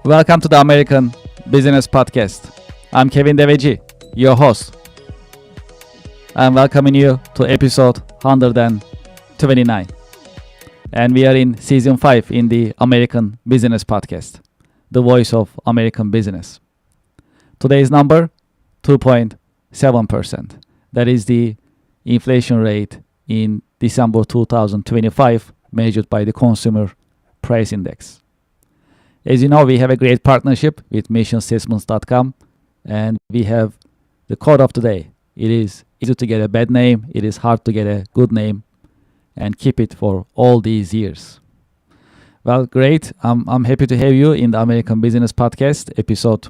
Welcome to the American Business Podcast. I'm Kevin Deveci, your host. I'm welcoming you to episode 129. And we are in season 5 in the American Business Podcast, the voice of American business. Today's number, 2.7%. That is the inflation rate in December 2025 measured by the Consumer Price Index. As you know, we have a great partnership with missionstatements.com, and we have the quote of the day. It is easy to get a bad name, it is hard to get a good name, and keep it for all these years. Well, great. I'm happy to have you in the American Business Podcast, episode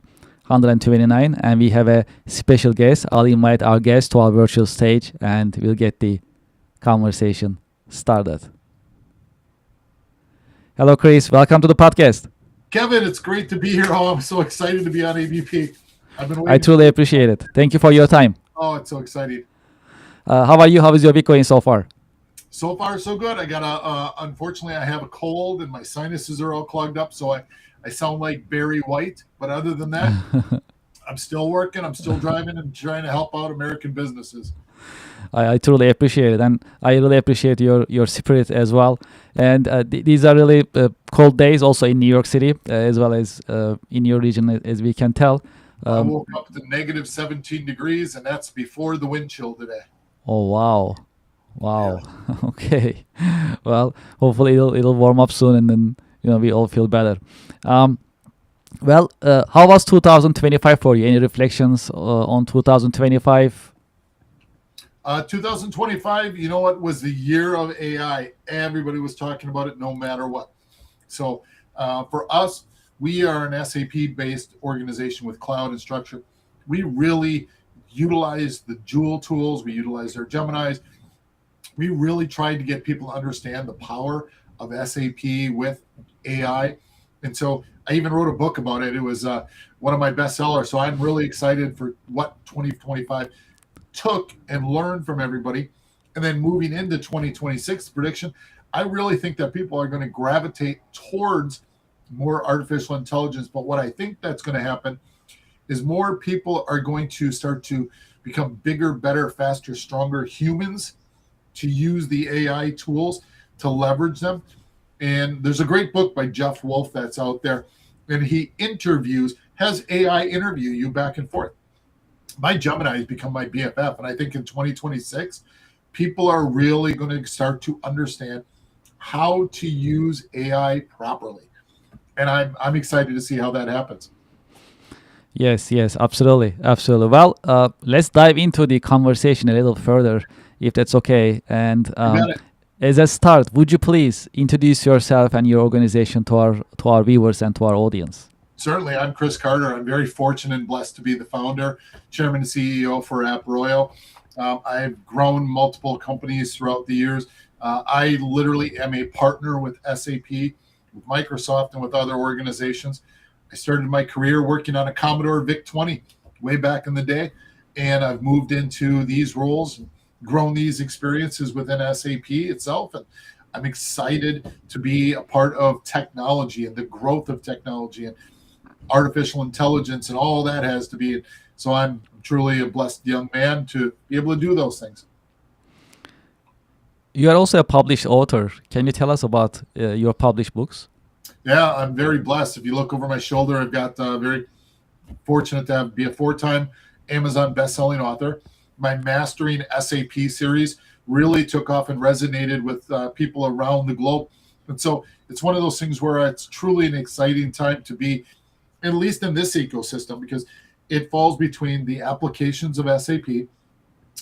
129, and we have a special guest. I'll invite our guest to our virtual stage, and we'll get the conversation started. Hello, Chris. Welcome to the podcast. Kevin, it's great to be here. Oh, I'm so excited to be on ABP. I've been waiting. I truly appreciate it. Thank you for your time. Oh, it's so exciting. How are you? How is your week going so far? So far, so good. I got unfortunately, I have a cold and my sinuses are all clogged up, so I sound like Barry White. But other than that, I'm still working. I'm still driving and trying to help out American businesses. I truly appreciate it, and I really appreciate your spirit as well. And these are really cold days also in New York City, as well as in your region, as we can tell. I woke up to negative 17 degrees, and that's before the wind chill today. Oh, wow. Yeah. Okay. Well, hopefully it'll warm up soon, and then we all feel better. How was 2025 for you? Any reflections on 2025? 2025, you know what, was the year of AI. Everybody was talking about it no matter what. So for us, we are an SAP-based organization with cloud and structure. We really utilize the Joule tools. We utilize our Geminis. We really tried to get people to understand the power of SAP with AI. And so I even wrote a book about it. It was one of my bestsellers. So I'm really excited for what 2025 took and learned from everybody. And then moving into 2026 prediction, I really think that people are going to gravitate towards more artificial intelligence. But what I think that's going to happen is more people are going to start to become bigger, better, faster, stronger humans to use the AI tools to leverage them. And there's a great book by Jeff Wolf that's out there, and he has AI interview you back and forth. My Gemini has become my BFF, and I think in 2026, people are really going to start to understand how to use AI properly. And I'm excited to see how that happens. Yes, absolutely. Well, let's dive into the conversation a little further, if that's okay. And as a start, would you please introduce yourself and your organization to our viewers and to our audience? Certainly. I'm Chris Carter. I'm very fortunate and blessed to be the founder, chairman, and CEO for AppRoyal. I've grown multiple companies throughout the years. I literally am a partner with SAP, with Microsoft, and with other organizations. I started my career working on a Commodore VIC-20 way back in the day, and I've moved into these roles, grown these experiences within SAP itself, and I'm excited to be a part of technology and the growth of technology and artificial intelligence and all that has to be. So I'm truly a blessed young man to be able to do those things. You are also a published author. Can you tell us about your published books? Yeah, I'm very blessed. If you look over my shoulder, I've got very fortunate to be a 4-time Amazon best-selling author. My Mastering SAP series really took off and resonated with people around the globe. And so it's one of those things where it's truly an exciting time to be, at least in this ecosystem, because it falls between the applications of SAP,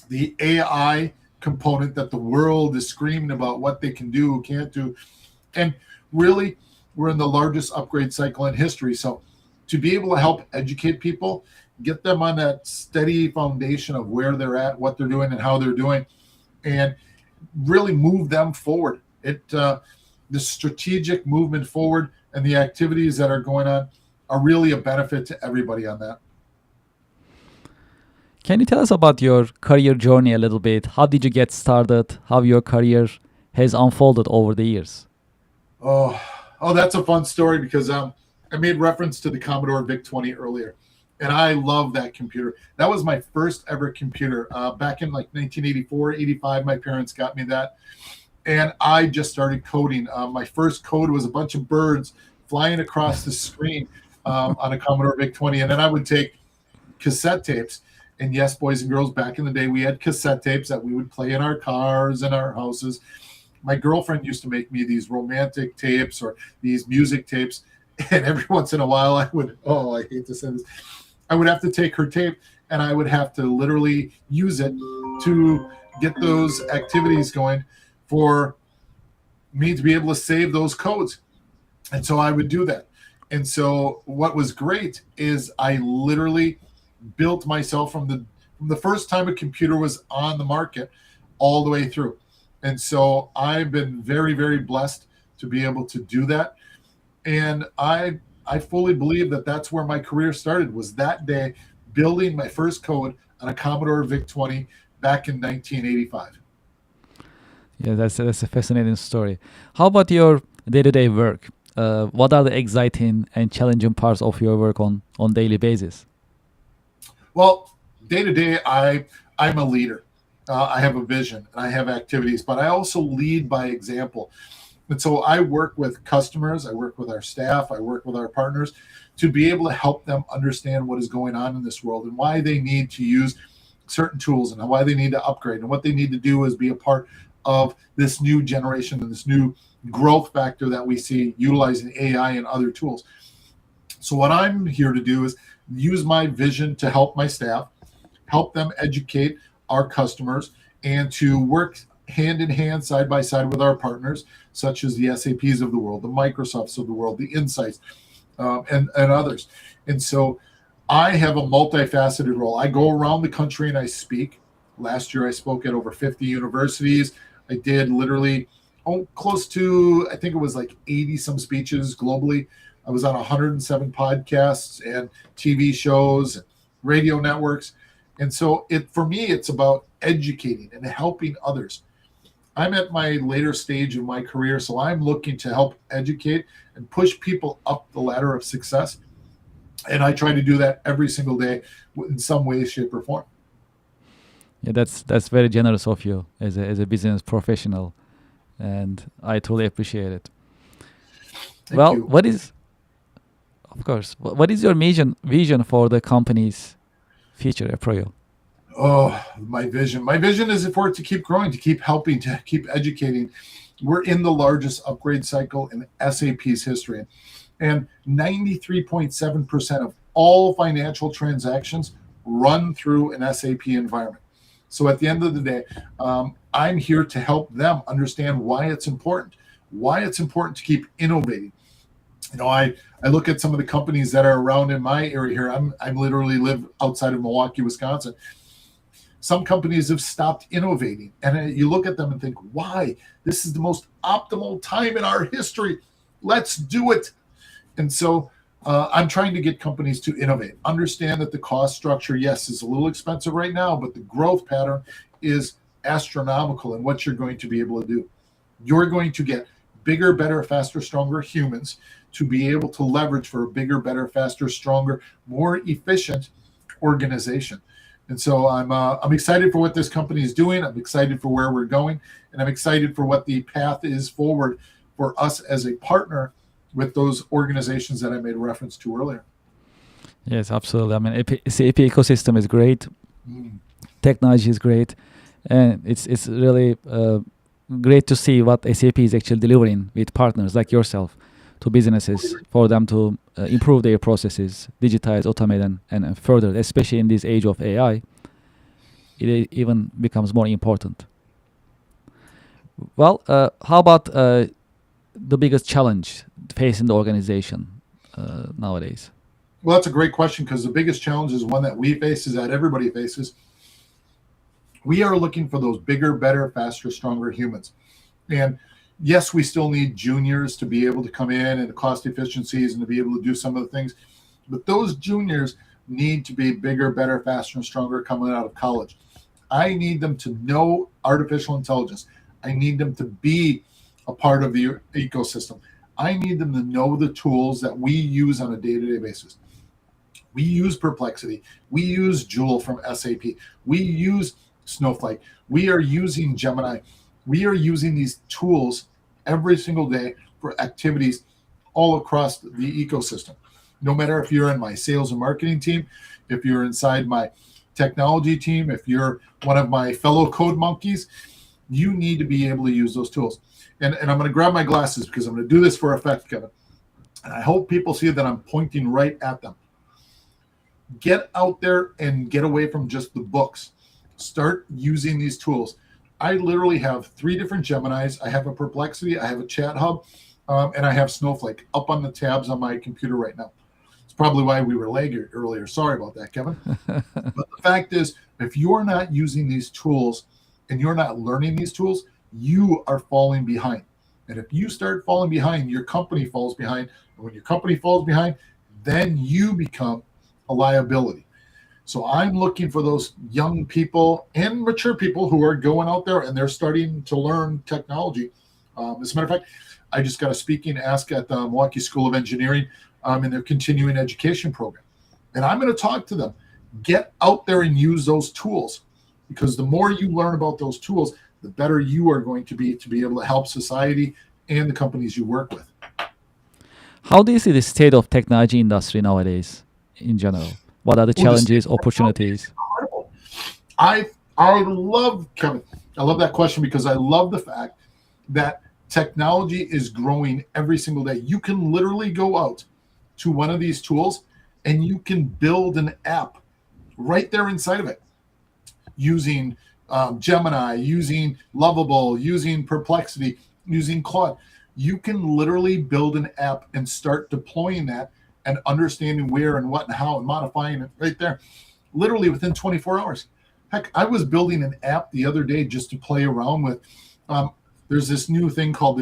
the AI component that the world is screaming about what they can do, can't do. And really, we're in the largest upgrade cycle in history. So to be able to help educate people, get them on that steady foundation of where they're at, what they're doing, and how they're doing, and really move them forward. The strategic movement forward and the activities that are going on are really a benefit to everybody on that. Can you tell us about your career journey a little bit? How did you get started? How your career has unfolded over the years? Oh, that's a fun story because I made reference to the Commodore VIC-20 earlier, and I love that computer. That was my first ever computer back in like 1984, 85. My parents got me that, and I just started coding. My first code was a bunch of birds flying across the screen on a Commodore VIC-20, and then I would take cassette tapes. And yes, boys and girls, back in the day, we had cassette tapes that we would play in our cars and our houses. My girlfriend used to make me these romantic tapes or these music tapes. And every once in a while, I would, I hate to say this, I would have to take her tape and I would have to literally use it to get those activities going for me to be able to save those codes. And so I would do that. And so what was great is I literally built myself from the first time a computer was on the market all the way through. And so I've been very, very blessed to be able to do that. And I fully believe that that's where my career started, was that day building my first code on a Commodore VIC-20 back in 1985. Yeah, that's a fascinating story. How about your day-to-day work? What are the exciting and challenging parts of your work on daily basis? Well, day to day, I'm a leader. I have a vision and I have activities, but I also lead by example. And so I work with customers, I work with our staff, I work with our partners to be able to help them understand what is going on in this world and why they need to use certain tools and why they need to upgrade. And what they need to do is be a part of this new generation and this new growth factor that we see utilizing AI and other tools. So what I'm here to do is use my vision to help my staff, help them educate our customers, and to work hand in hand, side by side with our partners, such as the SAPs of the world, the Microsofts of the world, the Insights, and others. And so I have a multifaceted role. I go around the country and I speak. Last year I spoke at over 50 universities. I did literally close to, I think it was like 80 some speeches globally. I was on 107 podcasts and TV shows, and radio networks. And so for me, it's about educating and helping others. I'm at my later stage of my career, so I'm looking to help educate and push people up the ladder of success. And I try to do that every single day in some way, shape, or form. Yeah, that's very generous of you as a business professional, and I totally appreciate it. Thank you. Of course, what is your vision for the company's future at Proyo? Oh, my vision. My vision is for it to keep growing, to keep helping, to keep educating. We're in the largest upgrade cycle in SAP's history. And 93.7% of all financial transactions run through an SAP environment. So at the end of the day, I'm here to help them understand why it's important to keep innovating. You know, I look at some of the companies that are around in my area here. I literally live outside of Milwaukee, Wisconsin. Some companies have stopped innovating, and you look at them and think, why? This is the most optimal time in our history. Let's do it. And so I'm trying to get companies to innovate, understand that the cost structure, yes, is a little expensive right now, but the growth pattern is astronomical in what you're going to be able to do. You're going to get bigger, better, faster, stronger humans to be able to leverage for a bigger, better, faster, stronger, more efficient organization. And so I'm excited for what this company is doing. I'm excited for where we're going, and I'm excited for what the path is forward for us as a partner with those organizations that I made reference to earlier. Yes, absolutely. I mean, SAP ecosystem is great. Technology is great, and it's really great to see what SAP is actually delivering with partners like yourself to businesses for them to improve their processes, digitize, automate, and further, especially in this age of AI, it even becomes more important. Well, how about the biggest challenge facing the organization nowadays? Well, that's a great question, because the biggest challenge is one that we face, is that everybody faces. We are looking for those bigger, better, faster, stronger humans. And yes, we still need juniors to be able to come in and cost efficiencies and to be able to do some of the things. But those juniors need to be bigger, better, faster, and stronger coming out of college. I need them to know artificial intelligence. I need them to be a part of the ecosystem. I need them to know the tools that we use on a day-to-day basis. We use Perplexity. We use Joule from SAP. We use Snowflake. We are using Gemini. We are using these tools every single day for activities all across the ecosystem. No matter if you're in my sales and marketing team, if you're inside my technology team, if you're one of my fellow code monkeys, you need to be able to use those tools. And I'm going to grab my glasses because I'm going to do this for effect, Kevin. And I hope people see that I'm pointing right at them. Get out there and get away from just the books. Start using these tools. I literally have 3 different Geminis. I have a Perplexity, I have a Chat Hub, and I have Snowflake up on the tabs on my computer right now. It's probably why we were lagging earlier. Sorry about that, Kevin. But the fact is, if you're not using these tools and you're not learning these tools, you are falling behind. And if you start falling behind, your company falls behind. And when your company falls behind, then you become a liability. So I'm looking for those young people and mature people who are going out there and they're starting to learn technology. As a matter of fact, I just got a speaking ask at the Milwaukee School of Engineering in their continuing education program. And I'm going to talk to them. Get out there and use those tools, because the more you learn about those tools, the better you are going to be able to help society and the companies you work with. How do you see the state of technology industry nowadays in general? What are the challenges, opportunities? I love, Kevin, I love that question because I love the fact that technology is growing every single day. You can literally go out to one of these tools and you can build an app right there inside of it using Gemini, using Lovable, using Perplexity, using Claude. You can literally build an app and start deploying that and understanding where and what and how and modifying it right there, literally within 24 hours. Heck, I was building an app the other day just to play around with. There's this new thing called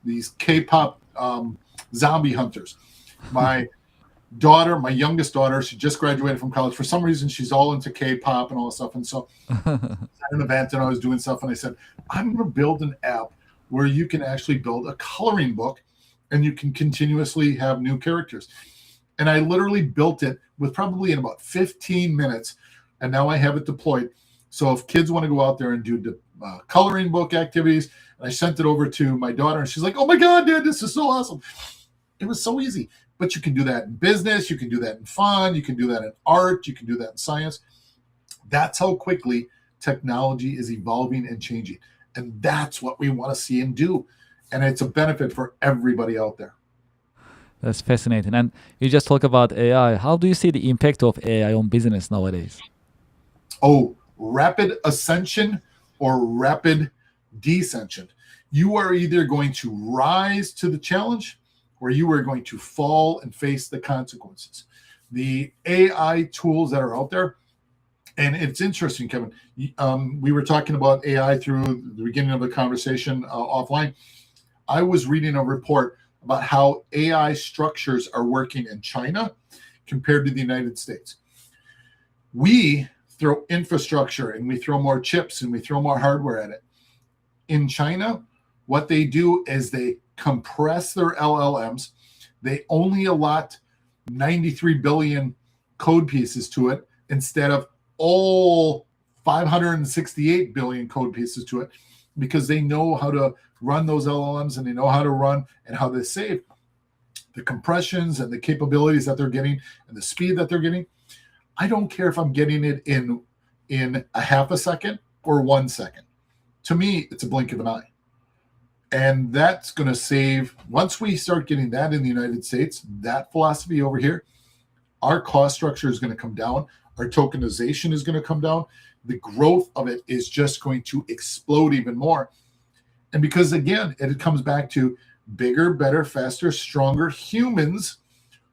these K-pop zombie hunters. My daughter, my youngest daughter, she just graduated from college. For some reason, she's all into K-pop and all that stuff. And so at an event and I was doing stuff and I said, I'm going to build an app where you can actually build a coloring book and you can continuously have new characters. And I literally built it with probably in about 15 minutes. And now I have it deployed. So if kids want to go out there and do coloring book activities, and I sent it over to my daughter and she's like, oh my God, Dad, this is so awesome. It was so easy. But you can do that in business. You can do that in fun. You can do that in art. You can do that in science. That's how quickly technology is evolving and changing. And that's what we want to see and do. And it's a benefit for everybody out there. That's fascinating. And you just talk about AI. How do you see the impact of AI on business nowadays? Oh, rapid ascension or rapid descension. You are either going to rise to the challenge or you are going to fall and face the consequences. The AI tools that are out there, and it's interesting, Kevin, we were talking about AI through the beginning of the conversation offline. I was reading a report about how AI structures are working in China compared to the United States. We throw infrastructure and we throw more chips and we throw more hardware at it. In China, what they do is they compress their LLMs. They only allot 93 billion code pieces to it instead of all 568 billion code pieces to it, because they know how to run those LLMs and they know how to run and how to save the compressions and the capabilities that they're getting and the speed that they're getting. I don't care if I'm getting it in a half a second or 1 second. To me, it's a blink of an eye. And that's going to save, once we start getting that in the United States, that philosophy over here, our cost structure is going to come down. Our tokenization is going to come down. The growth of it is just going to explode even more. And because, again, it comes back to bigger, better, faster, stronger humans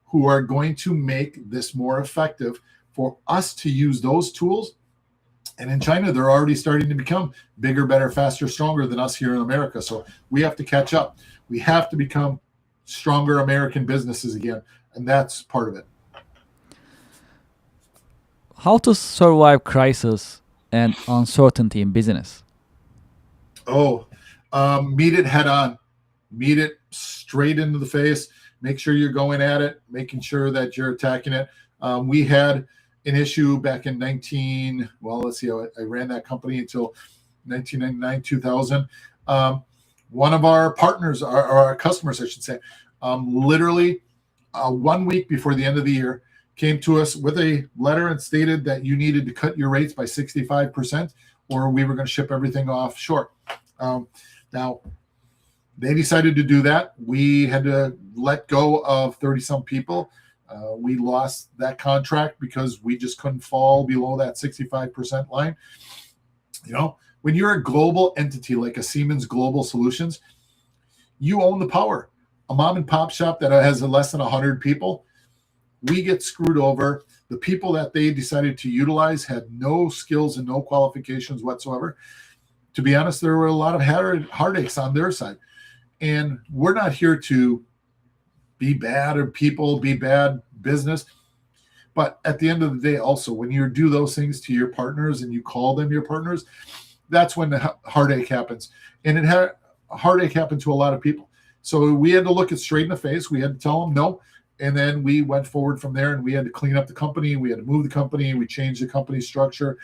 who are going to make this more effective for us to use those tools. And in China, they're already starting to become bigger, better, faster, stronger than us here in America. So we have to catch up. We have to become stronger American businesses again. And that's part of it. How to survive crisis and uncertainty in business? Meet it head on. meet it straight into the face, make sure you're going at it, making sure that you're attacking it. We had an issue back in I ran that company until 1999, 2000. One of our partners, or our customers, I should say, literally 1 week before the end of the year, came to us with a letter and stated that you needed to cut your rates by 65%, or we were going to ship everything offshore. Now, they decided to do that. We had to let go of 30-some people. We lost that contract because we just couldn't fall below that 65% line. When you're a global entity like a Siemens Global Solutions, you own the power. A mom and pop shop that has less than 100 people, we get screwed over. The people that they decided to utilize had no skills and no qualifications whatsoever. To be honest, there were a lot of heartaches on their side. And we're not here to be bad or people, be bad business. But at the end of the day, also, when you do those things to your partners and you call them your partners, that's when the heartache happens. And a heartache happened to a lot of people. So we had to look it straight in the face. We had to tell them no. And then we went forward from there, and we had to clean up the company. We had to move the company. We changed the company structure.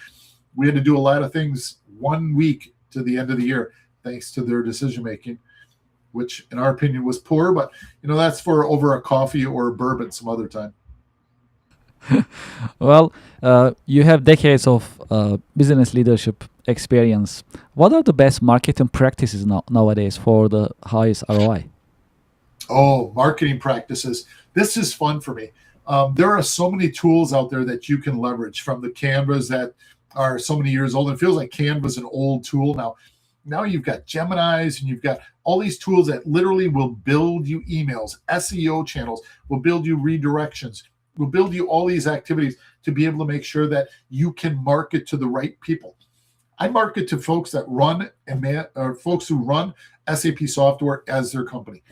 We had to do a lot of things 1 week to the end of the year, thanks to their decision-making, which in our opinion was poor, but that's for over a coffee or a bourbon some other time. Well, you have decades of business leadership experience. What are the best marketing practices nowadays for the highest ROI? Oh, marketing practices. This is fun for me. There are so many tools out there that you can leverage, from the Canvas that are so many years old. It feels like Canva's an old tool now. Now you've got Geminis and you've got all these tools that literally will build you emails, SEO channels, will build you redirections, will build you all these activities to be able to make sure that you can market to the right people. I market to folks that run or folks who run SAP software as their company.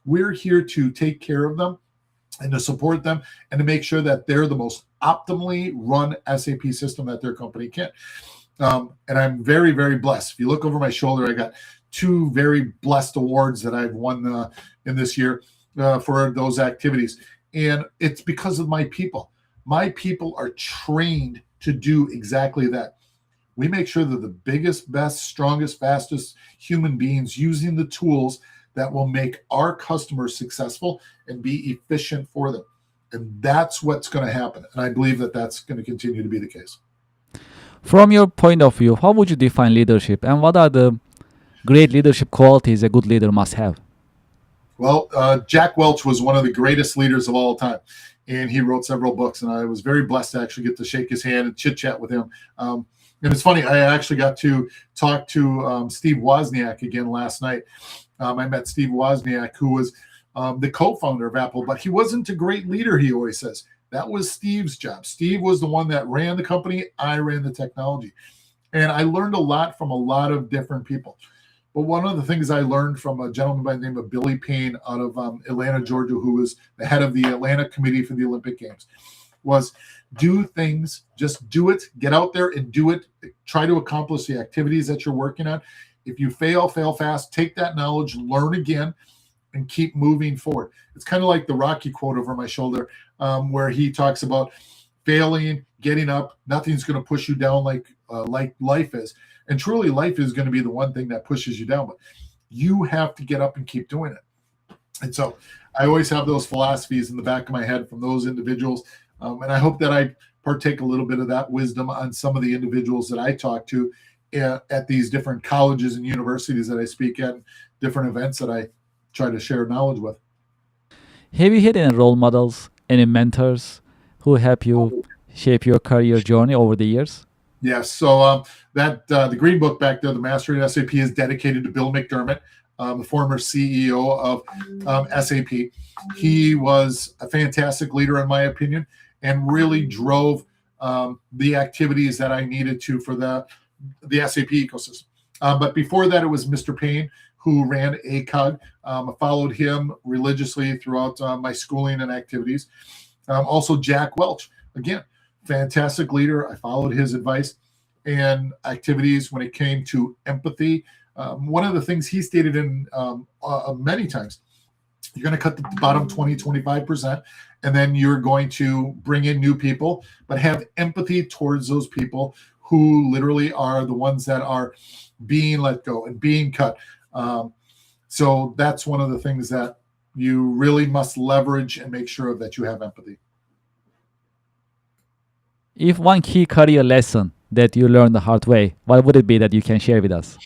We're here to take care of them and to support them and to make sure that they're the most optimally run SAP system that their company can. And I'm very, very blessed. If you look over my shoulder, I got 2 very blessed awards that I've won in this year for those activities. And it's because of my people. My people are trained to do exactly that. We make sure that the biggest, best, strongest, fastest human beings using the tools that will make our customers successful and be efficient for them. And that's what's going to happen. And I believe that that's going to continue to be the case. From your point of view, how would you define leadership, and what are the great leadership qualities a good leader must have? Well, Jack Welch was one of the greatest leaders of all time, and he wrote several books, and I was very blessed to actually get to shake his hand and chit-chat with him. And it's funny, I actually got to talk to Steve Wozniak again last night. I met Steve Wozniak, who was the co-founder of Apple, but he wasn't a great leader, he always says. That was Steve's job. Steve was the one that ran the company. I ran the technology. And I learned a lot from a lot of different people. But one of the things I learned from a gentleman by the name of Billy Payne out of Atlanta, Georgia, who was the head of the Atlanta Committee for the Olympic Games, was do things, just do it, get out there and do it. Try to accomplish the activities that you're working on. If you fail fast, take that knowledge, learn again, and keep moving forward. It's kind of like the Rocky quote over my shoulder, where he talks about failing, getting up. Nothing's going to push you down like life is. And truly, life is going to be the one thing that pushes you down. But you have to get up and keep doing it. And so I always have those philosophies in the back of my head from those individuals. And I hope that I partake a little bit of that wisdom on some of the individuals that I talk to at these different colleges and universities that I speak at, different events that I try to share knowledge with. Have you had any role models, any mentors who help you shape your career journey over the years? Yes. So the green book back there, the Mastery of SAP, is dedicated to Bill McDermott, the former CEO of SAP. He was a fantastic leader, in my opinion, and really drove the activities that I needed to for the SAP ecosystem. But before that, it was Mr. Payne, who ran ACOG. I followed him religiously throughout my schooling and activities. Also, Jack Welch, again, fantastic leader. I followed his advice and activities when it came to empathy, one of the things he stated in many times, you're going to cut the bottom 20, 25%, and then you're going to bring in new people, but have empathy towards those people who literally are the ones that are being let go and being cut. So that's one of the things that you really must leverage and make sure that you have empathy. If one key career lesson that you learned the hard way, what would it be that you can share with us?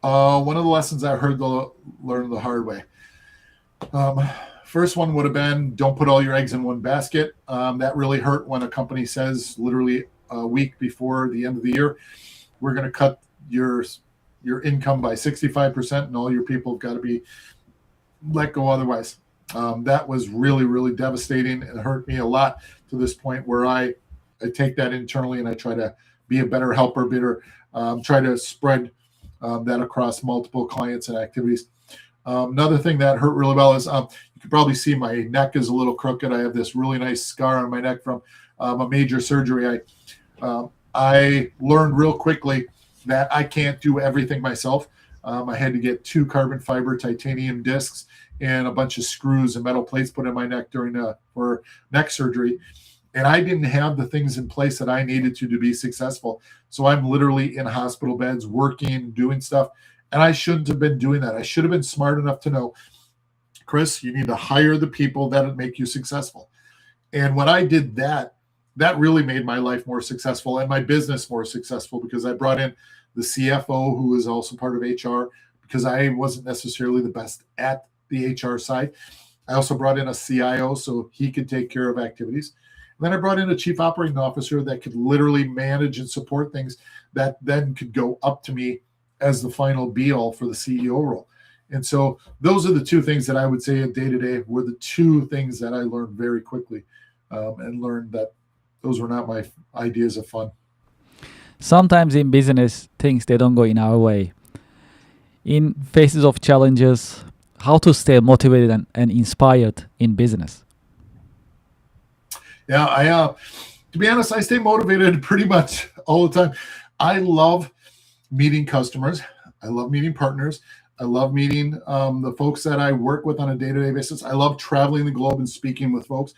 One of the lessons I learned the hard way. First one would have been, don't put all your eggs in one basket. That really hurt when a company says literally a week before the end of the year, we're going to cut your income by 65% and all your people have got to be let go otherwise. That was really, really devastating and hurt me a lot to this point where I take that internally and I try to be a better helper, try to spread that across multiple clients and activities. Another thing that hurt really well is you can probably see my neck is a little crooked. I have this really nice scar on my neck from a major surgery. I learned real quickly that I can't do everything myself. I had to get 2 carbon fiber titanium discs and a bunch of screws and metal plates put in my neck for neck surgery. And I didn't have the things in place that I needed to be successful. So I'm literally in hospital beds, working, doing stuff. And I shouldn't have been doing that. I should have been smart enough to know, Chris, you need to hire the people that would make you successful. And when I did that, that really made my life more successful and my business more successful because I brought in the CFO, who is also part of HR, because I wasn't necessarily the best at the HR side. I also brought in a CIO so he could take care of activities. And then I brought in a chief operating officer that could literally manage and support things that then could go up to me as the final be-all for the CEO role. And so those are the 2 things that I would say day-to-day were the 2 things that I learned very quickly and learned that those were not my ideas of fun. Sometimes in business, things they don't go in our way. In faces of challenges, how to stay motivated and inspired in business? Yeah, to be honest, I stay motivated pretty much all the time. I love meeting customers. I love meeting partners. I love meeting the folks that I work with on a day-to-day basis. I love traveling the globe and speaking with folks.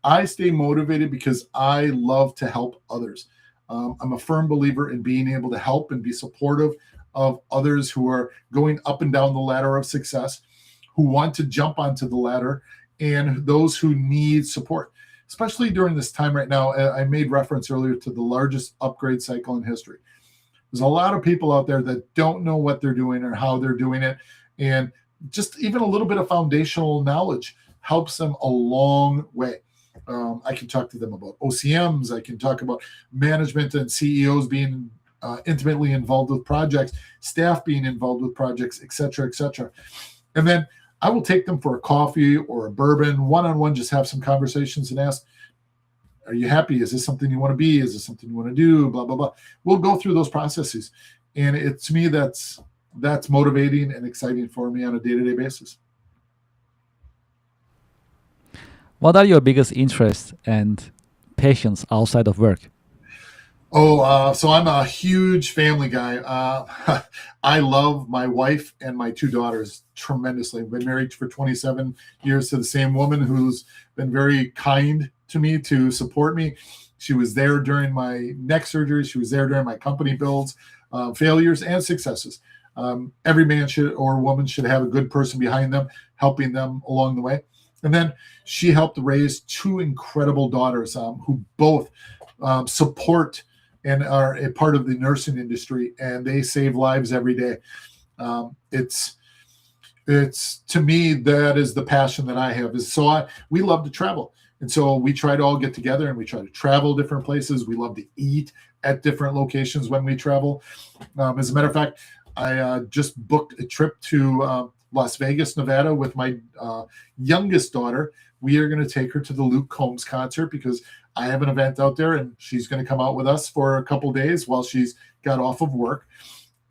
I stay motivated because I love to help others. I'm a firm believer in being able to help and be supportive of others who are going up and down the ladder of success, who want to jump onto the ladder, and those who need support, especially during this time right now. I made reference earlier to the largest upgrade cycle in history. There's a lot of people out there that don't know what they're doing or how they're doing it. And just even a little bit of foundational knowledge helps them a long way. I can talk to them about OCMs. I can talk about management and CEOs being intimately involved with projects, staff being involved with projects, et cetera, et cetera. And then I will take them for a coffee or a bourbon, one-on-one, just have some conversations and ask, are you happy? Is this something you want to be? Is this something you want to do? Blah, blah, blah. We'll go through those processes. And to me, that's motivating and exciting for me on a day-to-day basis. What are your biggest interests and passions outside of work? So I'm a huge family guy. I love my wife and my 2 daughters tremendously. I've been married for 27 years to the same woman who's been very kind to me to support me. She was there during my neck surgery. She was there during my company builds, failures and successes. Every man or woman should have a good person behind them, helping them along the way. And then she helped raise 2 incredible daughters who both support and are a part of the nursing industry, and they save lives every day. It's to me, that is the passion that I have. We love to travel. And so we try to all get together and we try to travel different places. We love to eat at different locations when we travel. As a matter of fact, I just booked a trip to Las Vegas, Nevada with my youngest daughter. We are going to take her to the Luke Combs concert because I have an event out there and she's going to come out with us for a couple days while she's got off of work.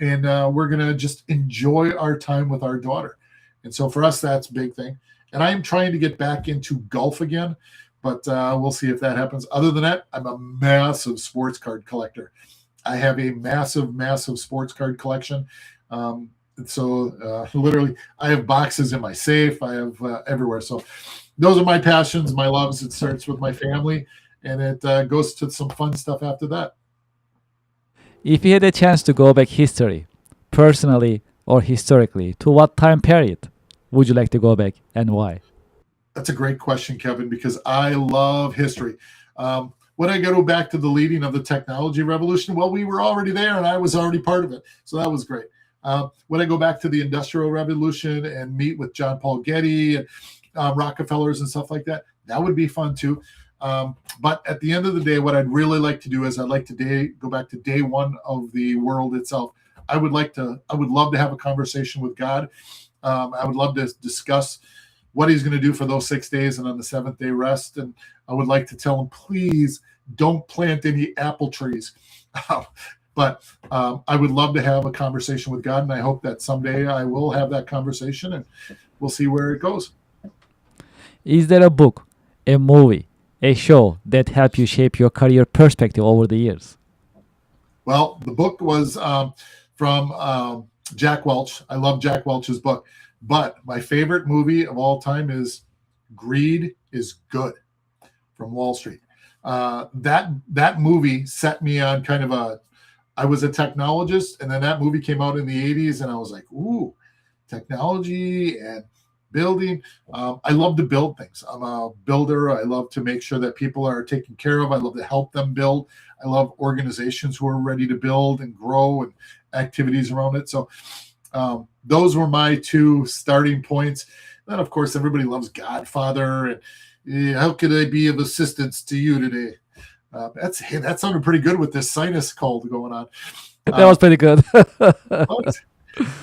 And we're going to just enjoy our time with our daughter. And so for us, that's a big thing. And I'm trying to get back into golf again, but we'll see if that happens. Other than that, I'm a massive sports card collector. I have a massive, massive sports card collection. Literally, I have boxes in my safe. I have everywhere. So those are my passions, my loves. It starts with my family, and it goes to some fun stuff after that. If you had a chance to go back history, personally or historically, to what time period would you like to go back and why? That's a great question, Kevin, because I love history. When I go back to the leading of the technology revolution, well, we were already there and I was already part of it. So that was great. When I go back to the Industrial Revolution and meet with John Paul Getty and Rockefellers and stuff like that, that would be fun too. But at the end of the day, what I'd really like to do is I'd like to go back to day one of the world itself. I would love to have a conversation with God. I would love to discuss what he's going to do for those 6 days and on the seventh day rest. And I would like to tell him, please don't plant any apple trees. But I would love to have a conversation with God. And I hope that someday I will have that conversation and we'll see where it goes. Is there a book, a movie, a show that helped you shape your career perspective over the years? Well, the book was from Jack Welch. I love Jack Welch's book. But my favorite movie of all time is Greed is Good from Wall Street. That movie set me on kind of I was a technologist, and then that movie came out in the 80s, and I was like, ooh, technology and building. I love to build things. I'm a builder. I love to make sure that people are taken care of. I love to help them build. I love organizations who are ready to build and grow and activities around it. So those were my two starting points. Then, of course, everybody loves Godfather. And how could I be of assistance to you today? That sounded pretty good with this sinus cold going on. That was pretty good.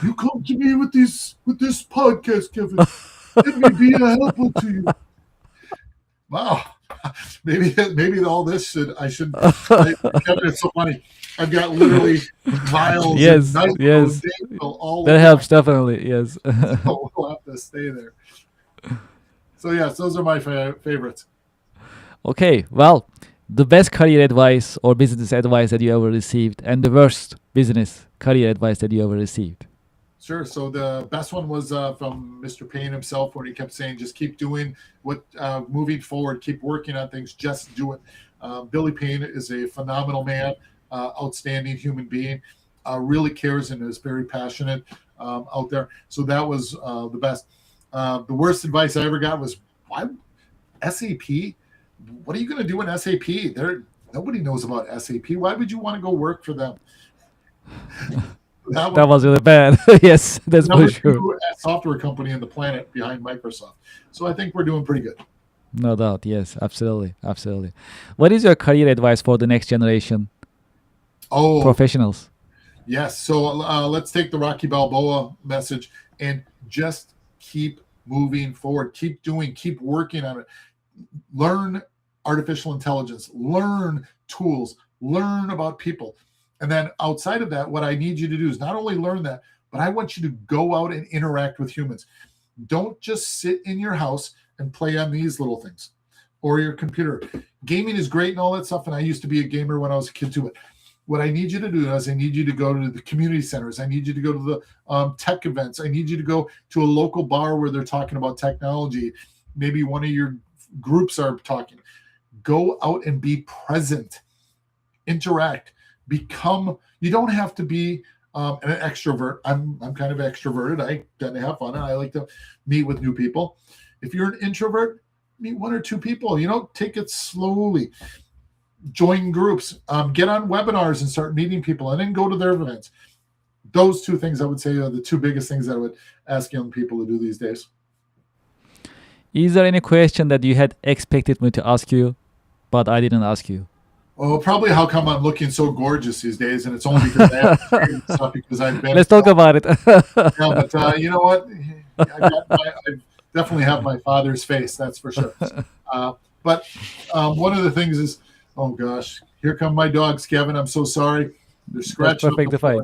You come to me with this podcast, Kevin. Let me be a helper to you. Wow. Maybe all this Kevin, it's so funny. I've got literally vials. Yes. All that helps definitely. Yes. So we'll have to stay there. So yes, those are my favorites. Okay. Well, the best career advice or business advice that you ever received, and the worst business career advice that you ever received. Sure. So the best one was from Mr. Payne himself, where he kept saying, just keep doing moving forward, keep working on things, just do it. Billy Payne is a phenomenal man, outstanding human being, really cares and is very passionate out there. So that was the best. The worst advice I ever got was, why SAP? What are you going to do in SAP? Nobody knows about SAP. Why would you want to go work for them? That was really bad. Yes, that's for sure. Software company in the planet behind Microsoft. So I think we're doing pretty good. No doubt. Yes, absolutely. What is your career advice for the next generation professionals? Yes. So let's take the Rocky Balboa message and just keep moving forward. Keep working on it. Learn artificial intelligence. Learn tools. Learn about people. And then outside of that, what I need you to do is not only learn that, but I want you to go out and interact with humans. Don't just sit in your house and play on these little things or your computer. Gaming is great and all that stuff. And I used to be a gamer when I was a kid too. But what I need you to do is I need you to go to the community centers. I need you to go to the tech events. I need you to go to a local bar where they're talking about technology. Maybe one of your groups are talking. Go out and be present. Interact. You don't have to be an extrovert. I'm kind of extroverted. I tend to have fun and I like to meet with new people. If you're an introvert, meet one or two people, take it slowly. Join groups, get on webinars and start meeting people and then go to their events. Those two things I would say are the two biggest things I would ask young people to do these days. Is there any question that you had expected me to ask you, but I didn't ask you? Oh, probably how come I'm looking so gorgeous these days, and it's only because I have stuff because I've been. Let's talk about it. Yeah, but you know what? I definitely have my father's face, that's for sure. But one of the things is, oh gosh, here come my dogs, Kevin. I'm so sorry. They're scratching. That's perfectly fine.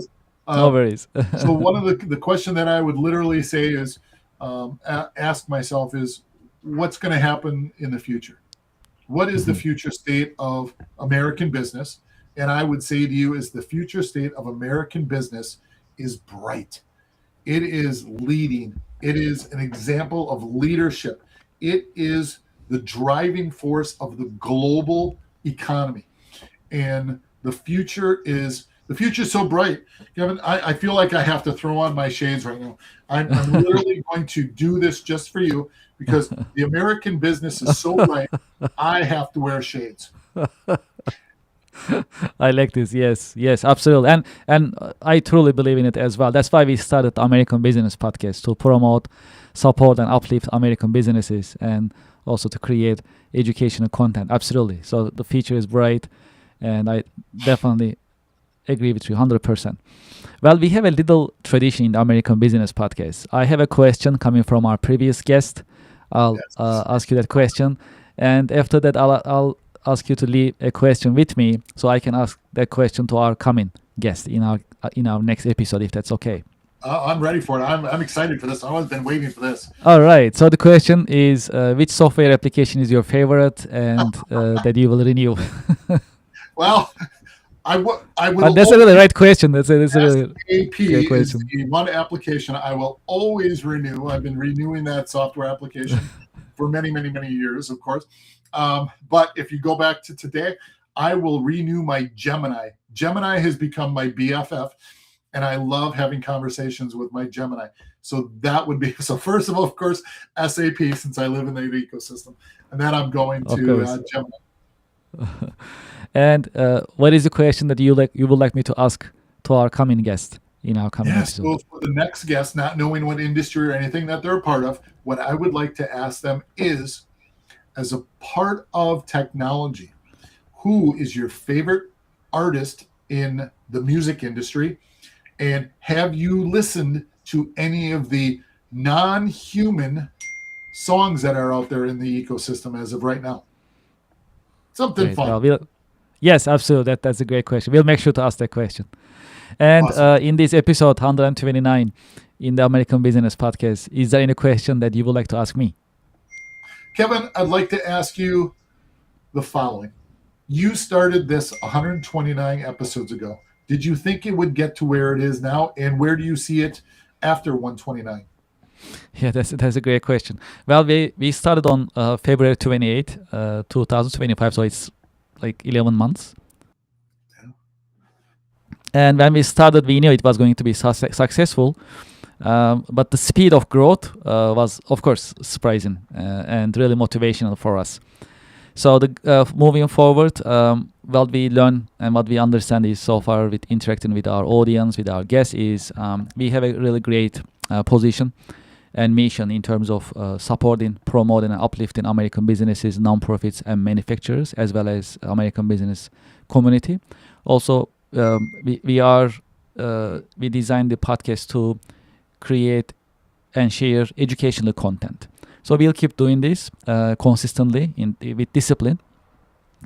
No worries. So one of the question that I would literally say is, ask myself is, what's going to happen in the future? What is the future state of American business? and I would say to you is the future state of American business is bright. It is leading. It is an example of leadership. It is the driving force of the global economy. And the future is so bright. Kevin, I feel like I have to throw on my shades right now. I'm literally going to do this just for you because the American business is so bright. I have to wear shades. I like this. Yes, yes, absolutely. And I truly believe in it as well. That's why we started the American Business Podcast, to promote, support, and uplift American businesses, and also to create educational content. Absolutely. So the future is bright, and I definitely agree with you 100%. Well, we have a little tradition in the American Business Podcast. I have a question coming from our previous guest. I'll Yes. ask you that question, and after that, I'll ask you to leave a question with me, so I can ask that question to our coming guest in our next episode, if that's okay. I'm ready for it. I'm excited for this. I've been waiting for this. All right. So the question is, which software application is your favorite and that you will renew? Well, I will. That's a really right question. That's a really SAP great is question. the one application I will always renew. I've been renewing that software application for many, many, many years, of course. But if you go back to today, I will renew my Gemini. Gemini has become my BFF, and I love having conversations with my Gemini. So that would be, so first of all, of course, SAP, since I live in the ecosystem, and then I'm going Of to course. Gemini. And what is the question that you would like me to ask to our coming guest in our coming Yes, episode? so for the next guest, not knowing what industry or anything that they're a part of, what I would like to ask them is, as a part of technology, who is your favorite artist in the music industry? And have you listened to any of the non-human songs that are out there in the ecosystem as of right now? Something Great. fun. Well, yes, absolutely. That's a great question. We'll make sure to ask that question. And Awesome. in this episode 129 in the American Business Podcast, is there any question that you would like to ask me? Kevin, I'd like to ask you the following. You started this 129 episodes ago. Did you think it would get to where it is now? And where do you see it after 129? Yeah, that's a great question. Well, we started on February 28, 2025, so it's like 11 months. Yeah. And when we started, we knew it was going to be successful. But the speed of growth was, of course, surprising and really motivational for us. So moving forward, what we learn and what we understand is so far with interacting with our audience, with our guests, is we have a really great position and mission in terms of supporting, promoting, and uplifting American businesses, nonprofits, and manufacturers, as well as American business community. Also, we designed the podcast to create and share educational content. So we'll keep doing this consistently with discipline,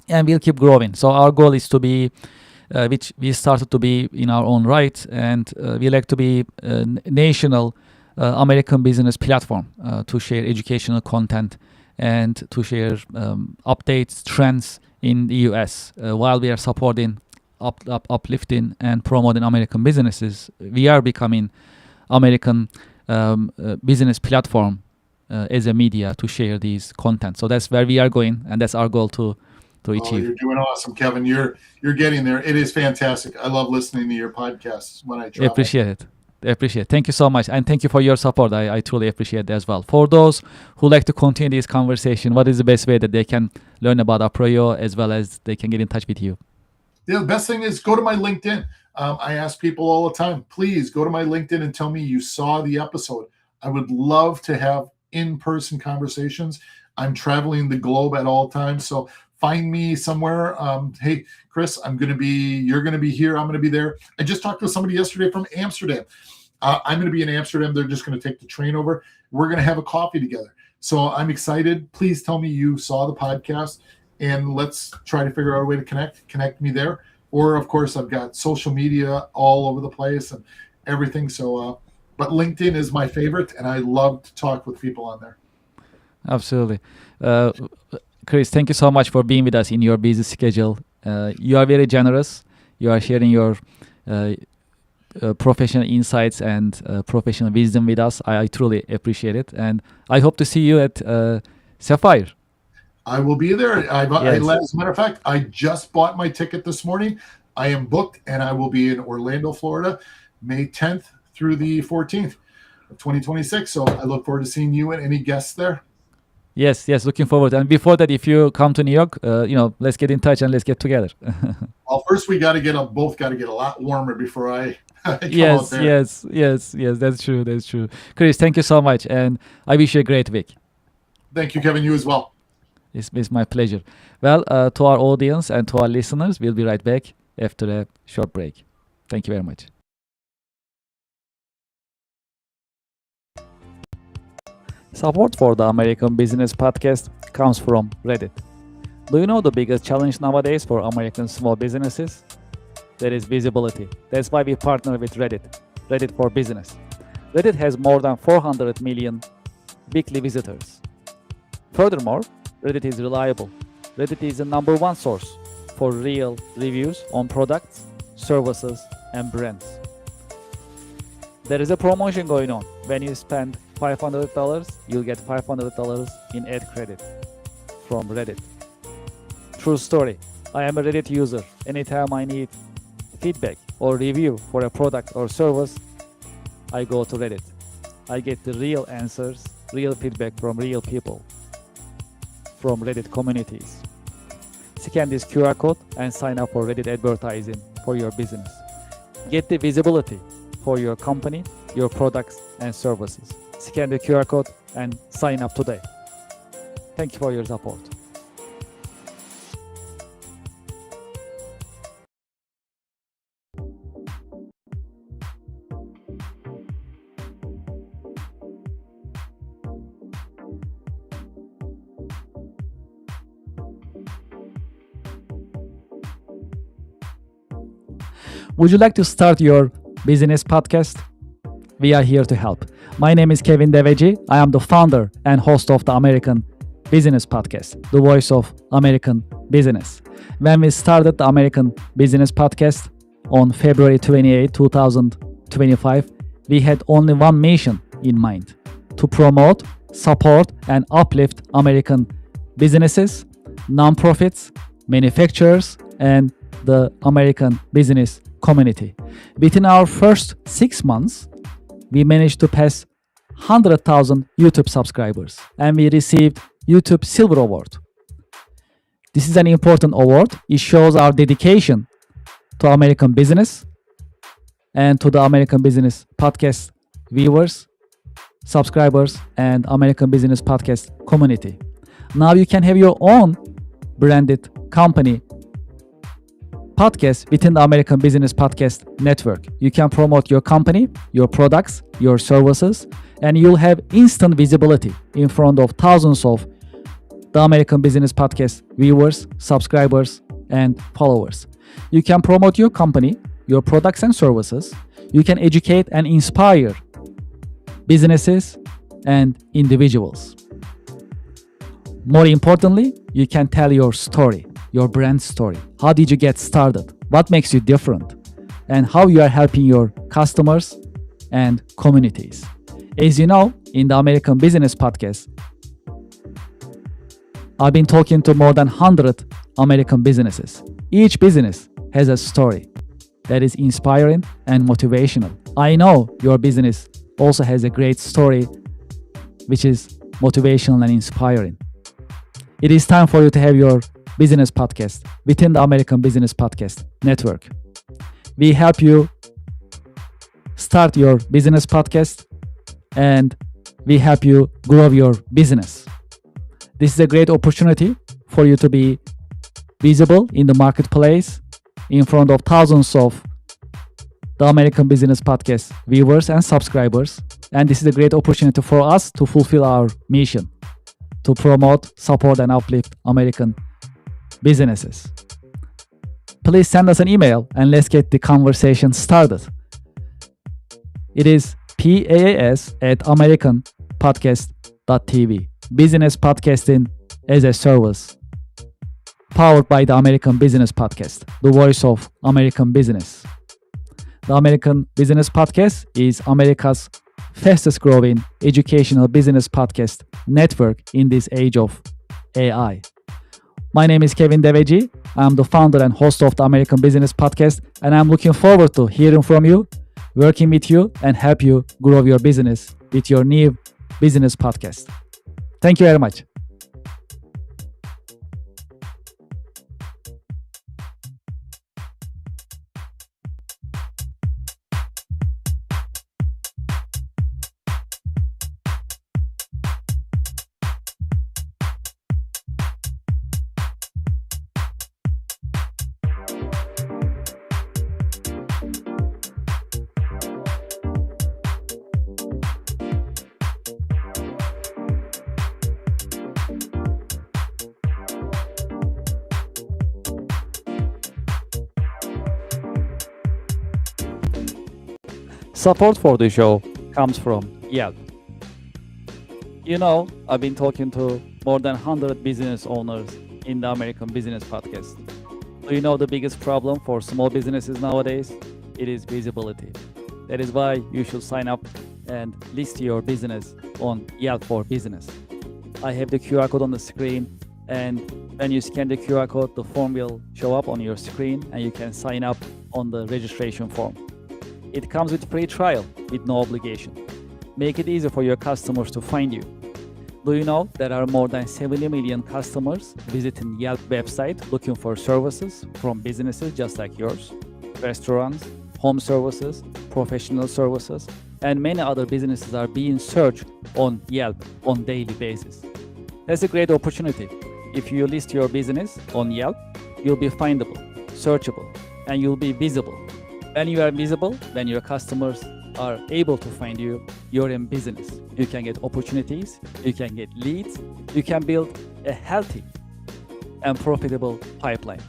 and we'll keep growing. So our goal is to be, which we started to be in our own right, and we like to be a national American business platform to share educational content and to share updates, trends in the US. While we are supporting, uplifting, and promoting American businesses, we are becoming American business platform as a media to share these content. So that's where we are going, and that's our goal to achieve. You're doing awesome, Kevin. You're getting there. It is fantastic. I love listening to your podcasts when I travel. Appreciate it. Thank you so much, and thank you for your support. I truly appreciate that as well. For those who like to continue this conversation, what is the best way that they can learn about Aproyo, as well as they can get in touch with you? The best thing is go to my LinkedIn. I ask people all the time, please go to my LinkedIn and tell me you saw the episode. I would love to have in-person conversations. I'm traveling the globe at all times, so find me somewhere. Hey, Chris, you're going to be here. I'm going to be there. I just talked to somebody yesterday from Amsterdam. I'm going to be in Amsterdam. They're just going to take the train over. We're going to have a coffee together. So I'm excited. Please tell me you saw the podcast, and let's try to figure out a way to connect me there. Or, of course, I've got social media all over the place and everything. So, but LinkedIn is my favorite, and I love to talk with people on there. Absolutely. Chris, thank you so much for being with us in your busy schedule. You are very generous. You are sharing your professional insights and professional wisdom with us. I truly appreciate it, and I hope to see you at Sapphire. I will be there. Yes. As a matter of fact, I just bought my ticket this morning. I am booked, and I will be in Orlando, Florida, May 10th through the 14th of 2026. So I look forward to seeing you and any guests there. Yes, looking forward. And before that, if you come to New York, let's get in touch and let's get together. Well, first we got to get both got to get a lot warmer before I come out Yes, there. yes. That's true. Chris, thank you so much, and I wish you a great week. Thank you, Kevin. You as well. It's my pleasure. Well, to our audience and to our listeners, we'll be right back after a short break. Thank you very much. Support for the American Business Podcast comes from Reddit. Do you know the biggest challenge nowadays for American small businesses? That is visibility. That's why we partner with Reddit for Business. Reddit has more than 400 million weekly visitors. Furthermore, Reddit is reliable. Reddit is the number one source for real reviews on products, services, and brands. There is a promotion going on. When you spend $500, you'll get $500 in ad credit from Reddit. True story. I am a Reddit user. Anytime I need feedback or review for a product or service, I go to Reddit. I get the real answers, real feedback from real people, from Reddit communities. Scan this QR code and sign up for Reddit advertising for your business. Get the visibility for your company, your products and services. Scan the QR code and sign up today. Thank you for your support. Would you like to start your business podcast? We are here to help. My name is Kevin Deveci. I am the founder and host of the American Business Podcast, the voice of American business. When we started the American Business Podcast on February 28, 2025, we had only one mission in mind: to promote, support, and uplift American businesses, nonprofits, manufacturers, and the American business community. Within our first 6 months, we managed to pass 100,000 YouTube subscribers, and we received YouTube Silver Award. This is an important award. It shows our dedication to American business and to the American Business Podcast viewers, subscribers, and American Business Podcast community. Now you can have your own branded company podcast within the American Business Podcast Network. You can promote your company, your products, your services, and you'll have instant visibility in front of thousands of the American Business Podcast viewers, subscribers, and followers. You can promote your company, your products and services. You can educate and inspire businesses and individuals. More importantly, you can tell your story, your brand story. How did you get started? What makes you different? And how you are helping your customers and communities. As you know, in the American Business Podcast, I've been talking to more than 100 American businesses. Each business has a story that is inspiring and motivational. I know your business also has a great story which is motivational and inspiring. It is time for you to have your business podcast within the American Business Podcast Network. We help you start your business podcast and we help you grow your business. This is a great opportunity for you to be visible in the marketplace in front of thousands of the American Business Podcast viewers and subscribers. And this is a great opportunity for us to fulfill our mission to promote, support, and uplift American businesses. Please send us an email and let's get the conversation started. It is paas@americanpodcast.tv. Business podcasting as a service powered by the American Business Podcast, the voice of American business. The American Business Podcast is America's fastest growing educational business podcast network in this age of AI. My name is Kevin Deveci. I'm the founder and host of the American Business Podcast, and I'm looking forward to hearing from you, working with you, and help you grow your business with your new business podcast. Thank you very much. Support for the show comes from Yelp. You know, I've been talking to more than 100 business owners in the American Business Podcast. Do you know the biggest problem for small businesses nowadays? It is visibility. That is why you should sign up and list your business on Yelp for Business. I have the QR code on the screen, and when you scan the QR code, the form will show up on your screen and you can sign up on the registration form. It comes with free trial with no obligation. Make it easy for your customers to find you. Do you know there are more than 70 million customers visiting Yelp website looking for services from businesses just like yours? Restaurants, home services, professional services, and many other businesses are being searched on Yelp on daily basis. That's a great opportunity. If you list your business on Yelp, you'll be findable, searchable, and you'll be visible. When you are visible, when your customers are able to find you, you're in business. You can get opportunities, you can get leads, you can build a healthy and profitable pipeline.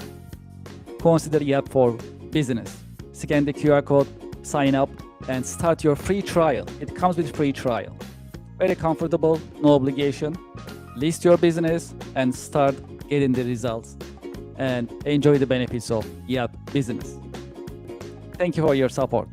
Consider Yelp for Business. Scan the QR code, sign up, and start your free trial. It comes with free trial. Very comfortable, no obligation. List your business and start getting the results and enjoy the benefits of Yelp Business. Thank you for your support.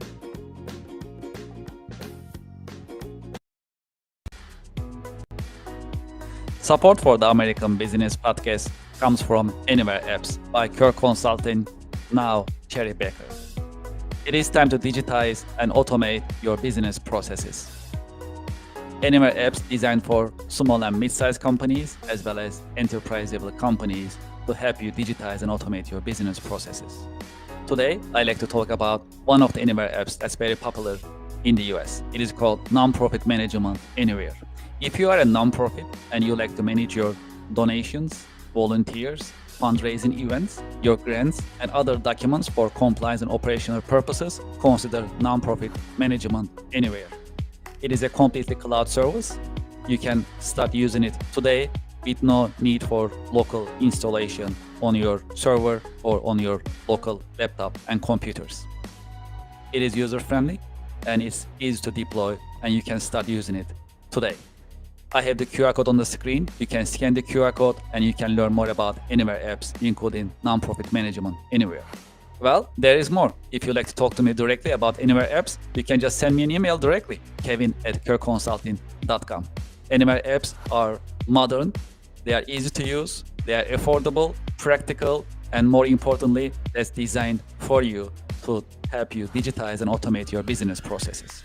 Support for the American Business Podcast comes from Anywhere Apps by Kirk Consulting, now Cherry Baker. It is time to digitize and automate your business processes. Anywhere Apps designed for small and mid-sized companies as well as enterprise-level companies to help you digitize and automate your business processes. Today, I'd like to talk about one of the Anywhere apps that's very popular in the US. It is called Nonprofit Management Anywhere. If you are a nonprofit and you like to manage your donations, volunteers, fundraising events, your grants, and other documents for compliance and operational purposes, consider Nonprofit Management Anywhere. It is a completely cloud service. You can start using it today with no need for local installation on your server or on your local laptop and computers. It is user-friendly and it's easy to deploy, and you can start using it today. I have the QR code on the screen. You can scan the QR code and you can learn more about Anywhere apps, including Nonprofit Management Anywhere. Well, there is more. If you'd like to talk to me directly about Anywhere apps, you can just send me an email directly, kevin@kirkconsulting.com. Anywhere apps are modern, they are easy to use, they are affordable, practical, and more importantly, that's designed for you to help you digitize and automate your business processes.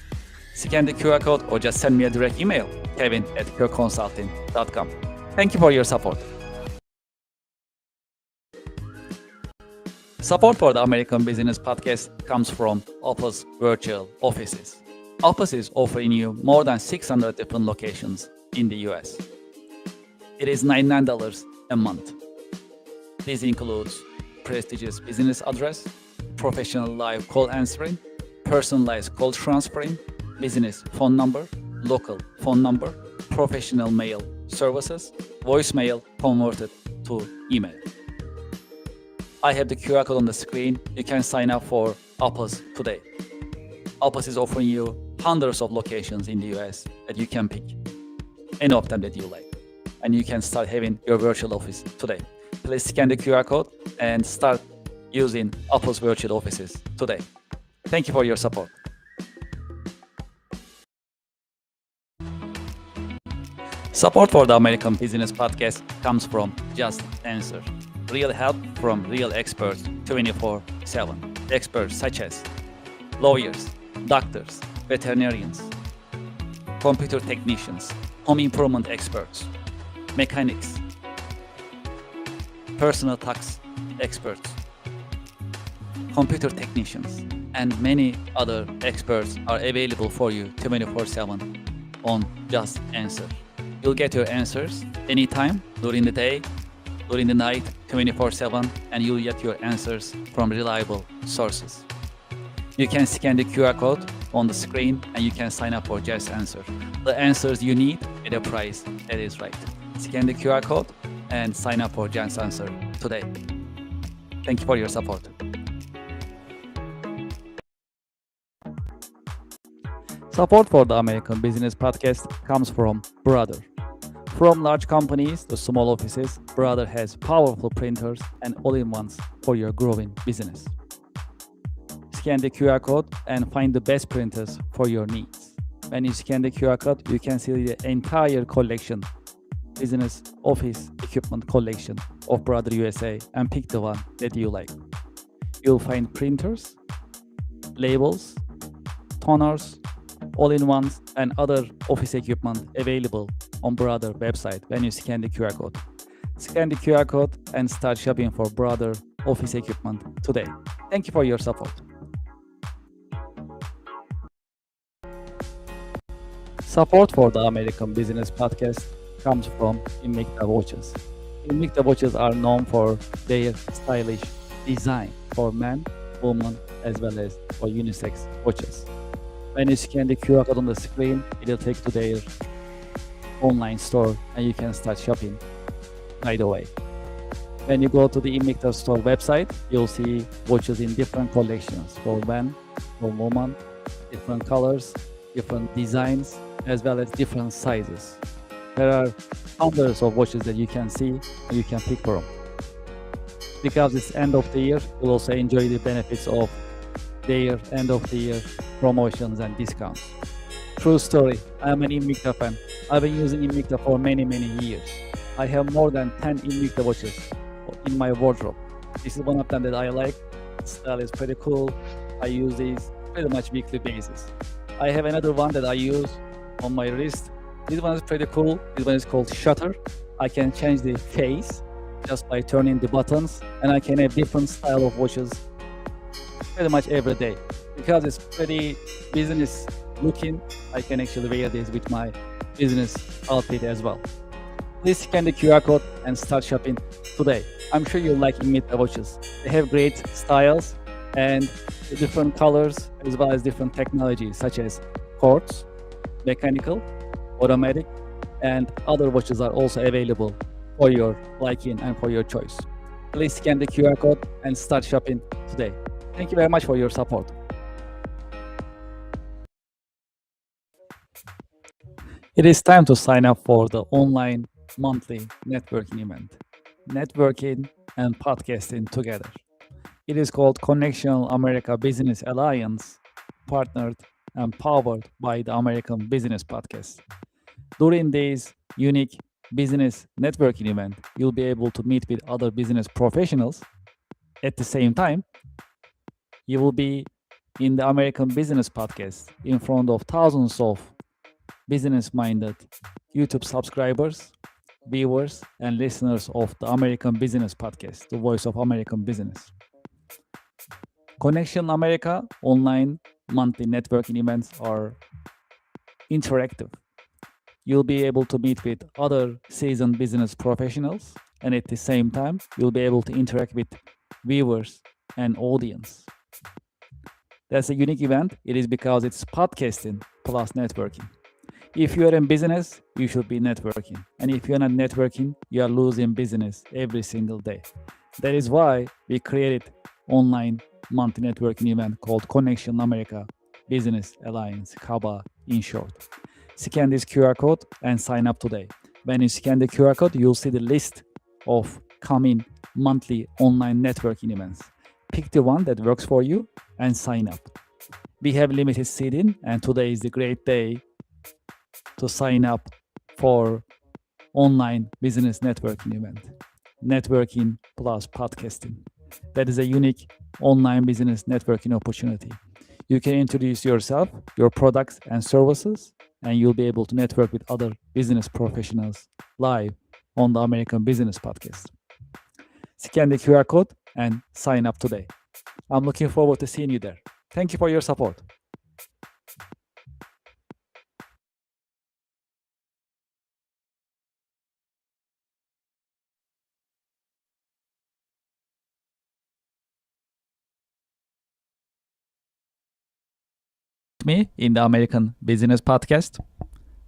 Scan the QR code or just send me a direct email, kevin@kirkconsulting.com. Thank you for your support. Support for the American Business Podcast comes from Opus Virtual Offices. Opus is offering you more than 600 different locations in the US. It is $99 a month. This includes prestigious business address, professional live call answering, personalized call transferring, business phone number, local phone number, professional mail services, voicemail converted to email. I have the QR code on the screen. You can sign up for Opus today. Opus is offering you hundreds of locations in the US that you can pick, any of them that you like. And you can start having your virtual office today. Please scan the QR code and start using Apple's virtual offices today. Thank you for your support. Support for the American Business Podcast comes from Just Answer. Real help from real experts 24/7. Experts such as lawyers, doctors, veterinarians, computer technicians, home improvement experts, mechanics, personal tax experts, computer technicians, and many other experts are available for you 24/7 on Just Answer. You'll get your answers anytime, during the day, during the night, 24/7, and you'll get your answers from reliable sources. You can scan the QR code on the screen and you can sign up for Just Answer. The answers you need at a price that is right. Scan the QR code and sign up for Just Answer today. Thank you for your support. Support for the American Business Podcast comes from Brother. From large companies to small offices, Brother has powerful printers and all-in-ones for your growing business. Scan the QR code and find the best printers for your needs. When you scan the QR code, you can see the entire collection, business office equipment collection of Brother USA, and pick the one that you like. You'll find printers, labels, toners, all-in-ones, and other office equipment available on Brother website when you scan the QR code. Scan the QR code and start shopping for Brother office equipment today. Thank you for your support. Support for the American Business Podcast comes from Invicta watches. Invicta watches are known for their stylish design for men, women, as well as for unisex watches. When you scan the QR code on the screen, it will take to their online store and you can start shopping right away. When you go to the Invicta store website, you'll see watches in different collections for men, for women, different colors, different designs, as well as different sizes. There are hundreds of watches that you can see and you can pick from. Because it's end of the year, you'll also enjoy the benefits of their end of the year promotions and discounts. True story, I'm an Invicta fan. I've been using Invicta for many years. I have more than 10 Invicta watches in my wardrobe. This is one of them that I like. The style is pretty cool. I use these pretty much weekly basis. I have another one that I use on my wrist. This one is pretty cool. This one is called Shutter. I can change the face just by turning the buttons, and I can have different style of watches pretty much every day. Because it's pretty business looking, I can actually wear this with my business outfit as well. Please scan the QR code and start shopping today. I'm sure you'll like Invicta watches. They have great styles and different colors, as well as different technologies such as quartz, mechanical, automatic, and other watches are also available for your liking and for your choice. Please scan the QR code and start shopping today. Thank you very much for your support. It is time to sign up for the online monthly networking event. Networking and podcasting together. It is called Connection America Business Alliance, partnered and powered by the American Business Podcast. During this unique business networking event, you'll be able to meet with other business professionals. At the same time, you will be in the American Business Podcast in front of thousands of business-minded YouTube subscribers, viewers, and listeners of the American Business Podcast, the voice of American business. Connection America online monthly networking events are interactive. You'll be able to meet with other seasoned business professionals, and at the same time, you'll be able to interact with viewers and audience. That's a unique event. It is because it's podcasting plus networking. If you are in business, you should be networking. And if you're not networking, you are losing business every single day. That is why we created online monthly networking event called Connection America Business Alliance, CABA in short. Scan this QR code and sign up today. When you scan the QR code, you'll see the list of coming monthly online networking events. Pick the one that works for you and sign up. We have limited seating, and today is a great day to sign up for online business networking event. Networking plus podcasting. That is a unique online business networking opportunity. You can introduce yourself, your products and services, and you'll be able to network with other business professionals live on the American Business Podcast. Scan the QR code and sign up today. I'm looking forward to seeing you there. Thank you for your support. Me in the American Business Podcast.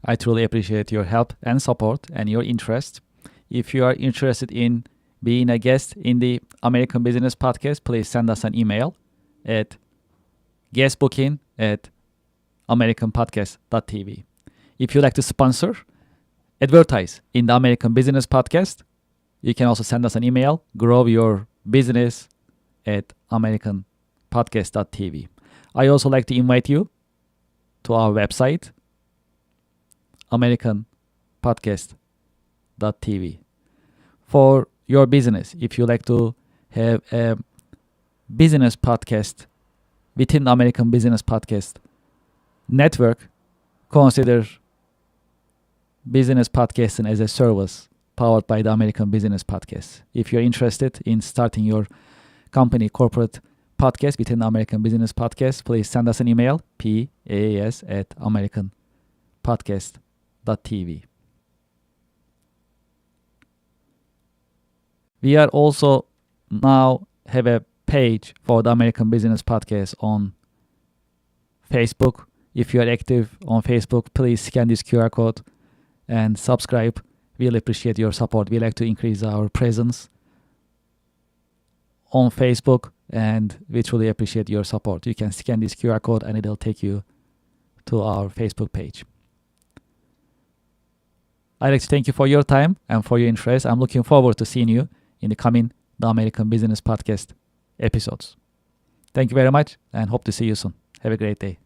I truly appreciate your help and support and your interest. If you are interested in being a guest in the American Business Podcast, please send us an email at guestbooking@americanpodcast.tv. If you'd like to sponsor, advertise in the American Business Podcast, you can also send us an email, grow your business at americanpodcast.tv. I also like to invite you to our website, americanpodcast.tv. For your business, if you like to have a business podcast within the American Business Podcast network, consider business podcasting as a service powered by the American Business Podcast. If you're interested in starting your company corporate podcast within the American Business Podcast, please send us an email, paas@americanpodcast.tv. We are also now have a page for the American Business Podcast on Facebook. If you are active on Facebook, please scan this QR code and subscribe. We'll appreciate your support. We like to increase our presence on Facebook, and we truly appreciate your support. You can scan this QR code and it'll take you to our Facebook page. I'd like to thank you for your time and for your interest. I'm looking forward to seeing you in the coming The American Business Podcast episodes. Thank you very much and hope to see you soon. Have a great day.